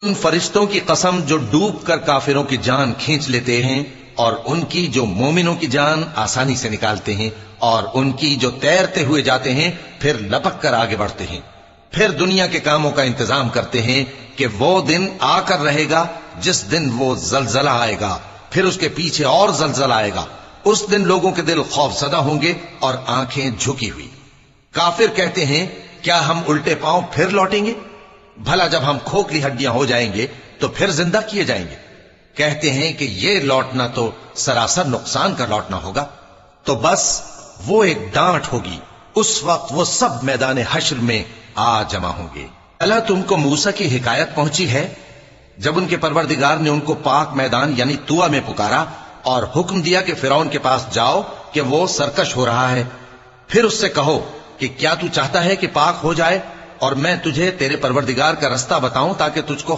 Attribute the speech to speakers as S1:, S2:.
S1: ان فرشتوں کی قسم جو ڈوب کر کافروں کی جان کھینچ لیتے ہیں اور ان کی جو مومنوں کی جان آسانی سے نکالتے ہیں اور ان کی جو تیرتے ہوئے جاتے ہیں پھر لپک کر آگے بڑھتے ہیں، پھر دنیا کے کاموں کا انتظام کرتے ہیں کہ وہ دن آ کر رہے گا جس دن وہ زلزلہ آئے گا، پھر اس کے پیچھے اور زلزلہ آئے گا، اس دن لوگوں کے دل خوف زدہ ہوں گے اور آنکھیں جھکی ہوئی۔ کافر کہتے ہیں کیا ہم الٹے پاؤں پھر لوٹیں گے؟ بھلا جب ہم کھوکھلی ہڈیاں ہو جائیں گے تو پھر زندہ کیے جائیں گے؟ کہتے ہیں کہ یہ لوٹنا تو سراسر نقصان کا لوٹنا ہوگا۔ تو بس وہ ایک ڈانٹ ہوگی، اس وقت وہ سب میدان حشر میں آ جمع ہوں گے۔ اللہ تم کو موسیٰ کی حکایت پہنچی ہے جب ان کے پروردگار نے ان کو پاک میدان یعنی طوٰ میں پکارا اور حکم دیا کہ فرعون کے پاس جاؤ کہ وہ سرکش ہو رہا ہے، پھر اس سے کہو کہ کیا تو چاہتا ہے کہ پاک ہو جائے اور میں تجھے تیرے پروردگار کا رستہ بتاؤں تاکہ تجھ کو